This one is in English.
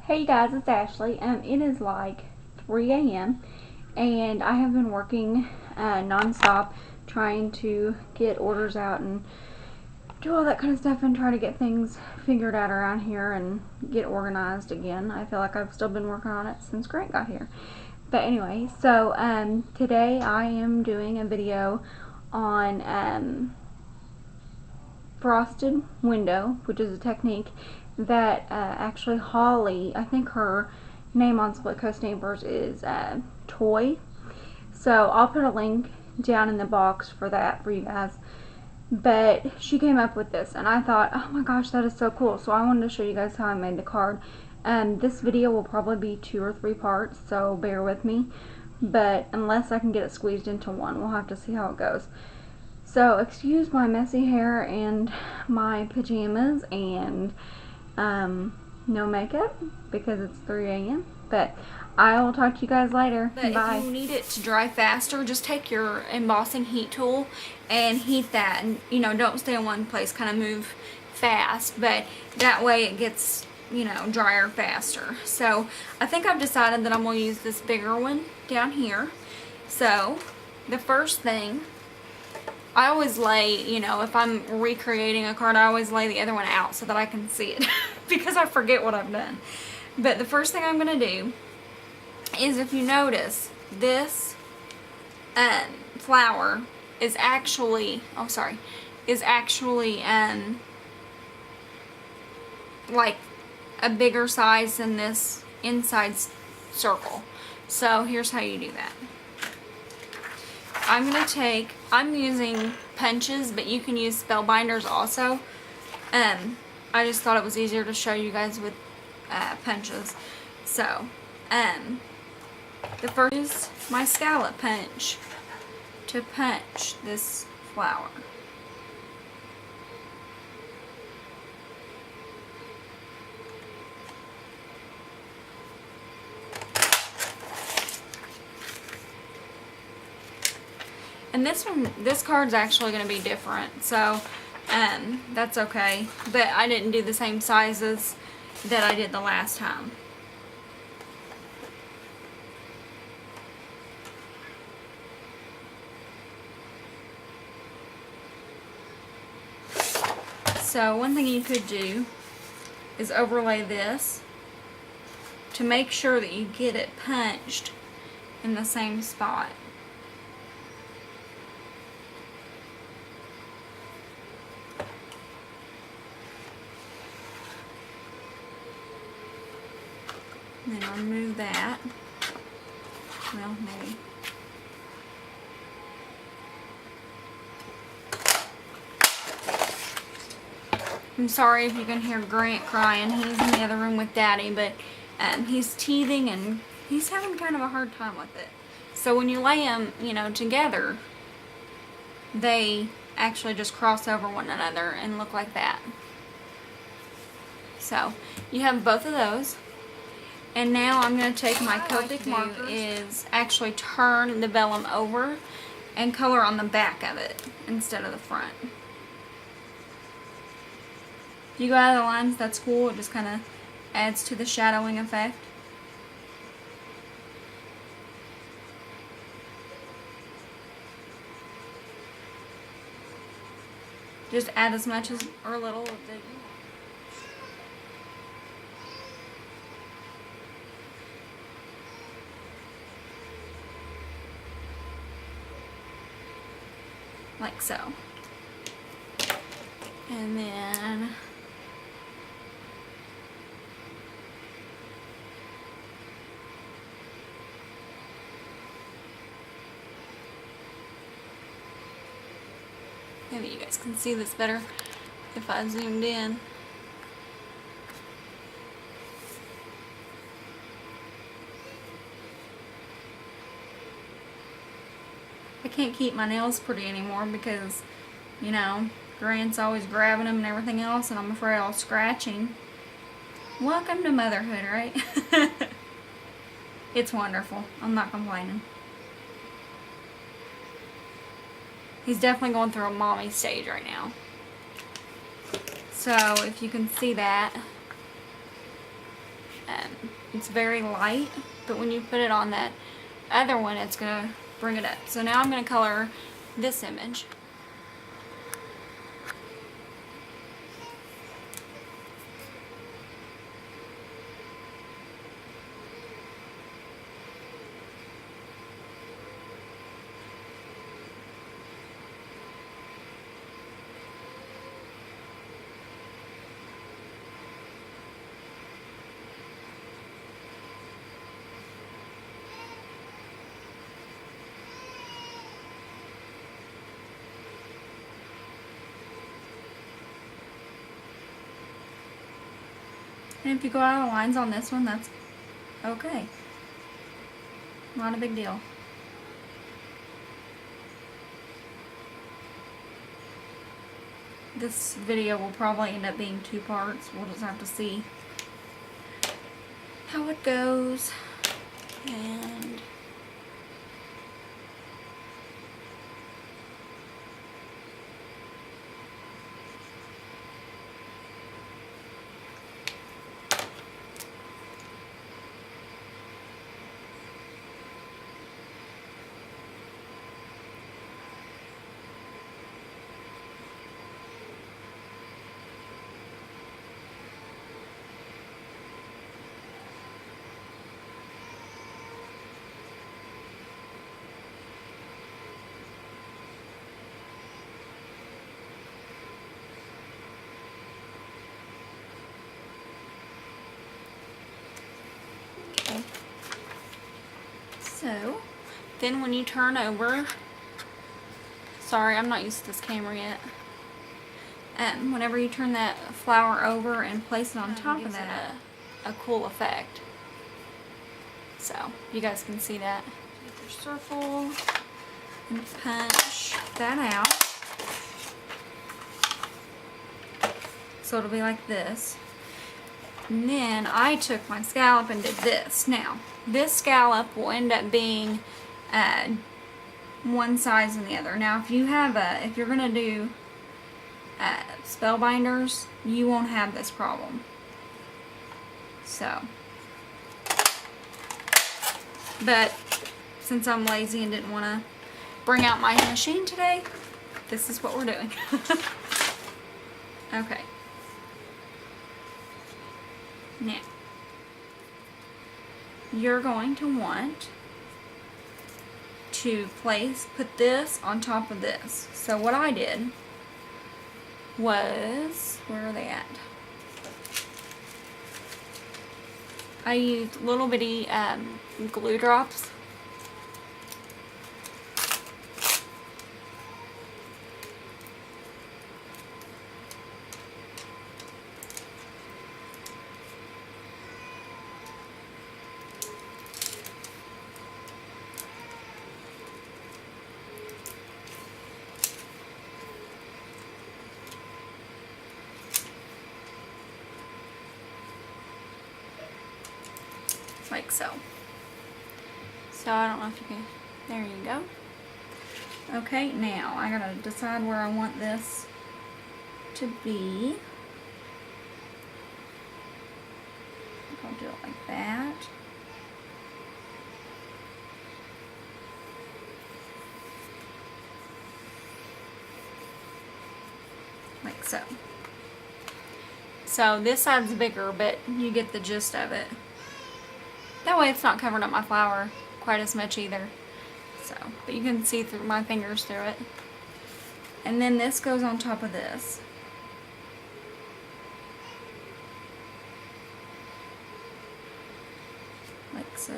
Hey guys, it's Ashley. It is like 3 a.m. and I have been working non-stop trying to get orders out and do all that kind of stuff and try to get things figured out around here and get organized again. I feel like I've still been working on it since Grant got here. But anyway, so today I am doing a video on frosted window, which is a technique that actually Holly, I think her name on Split Coast Neighbors is Toy. So I'll put a link down in the box for that for you guys. But she came up with this and I thought, oh my gosh, that is so cool. So I wanted to show you guys how I made the card. This video will probably be 2 or 3 parts, so bear with me. But unless I can get it squeezed into one, we'll have to see how it goes. So excuse my messy hair and my pajamas and no makeup because it's 3 a.m. But I will talk to you guys later. But Bye. if you need it to dry faster, just take your embossing heat tool and heat that, and don't stay in one place, kind of move fast, but that way it gets drier faster. So I think I've decided that I'm going to use this bigger one down here. So the first thing, I always lay, if I'm recreating a card, I always lay the other one out so that I can see it because I forget what I've done. But the first thing I'm going to do is, if you notice, this flower is actually, like a bigger size than this inside circle. So here's how you do that. I'm using punches, but you can use spellbinders also. I just thought it was easier to show you guys with punches. So, the first is my scallop punch to punch this flower. And this card's actually going to be different, so that's okay. But I didn't do the same sizes that I did the last time. So one thing you could do is overlay this to make sure that you get it punched in the same spot. Then I'll remove that. Well, maybe. I'm sorry if you can hear Grant crying. He's in the other room with Daddy, but he's teething and he's having kind of a hard time with it. So when you lay them, together, they actually just cross over one another and look like that. So you have both of those. And now I'm going to take my Celtic markers, is actually turn the vellum over and color on the back of it instead of the front. If you go out of the lines, that's cool. It just kind of adds to the shadowing effect. Just add as much as or a little of the like so. And then maybe you guys can see this better if I zoomed in. I can't keep my nails pretty anymore because, Grant's always grabbing them and everything else, and I'm afraid I'll scratch him. Welcome to motherhood, right? It's wonderful. I'm not complaining. He's definitely going through a mommy stage right now. So if you can see that, It's very light, but when you put it on that other one, it's gonna bring it up. So now I'm gonna color this image. And if you go out of lines on this one, that's okay. Not a big deal. This video will probably end up being 2 parts. We'll just have to see how it goes. And okay. So then when you turn over, sorry, I'm not used to this camera yet. Whenever you turn that flower over and place it on top of that, a cool effect. So you guys can see that. Take your circle and punch that out. So it'll be like this. And then I took my scallop and did this. Now, this scallop will end up being one size than the other. Now, if you have if you're gonna do spellbinders, you won't have this problem. So, but since I'm lazy and didn't want to bring out my machine today, this is what we're doing. Okay. Now, you're going to want to put this on top of this. So what I did was, where are they at? I used little bitty glue drops. Like so. So I don't know if you can, there you go. Okay, now I gotta decide where I want this to be. I'll do it like that. Like so. So this side's bigger, but you get the gist of it. That way it's not covering up my flower quite as much either. So, but you can see through my fingers through it. And then this goes on top of this. Like so.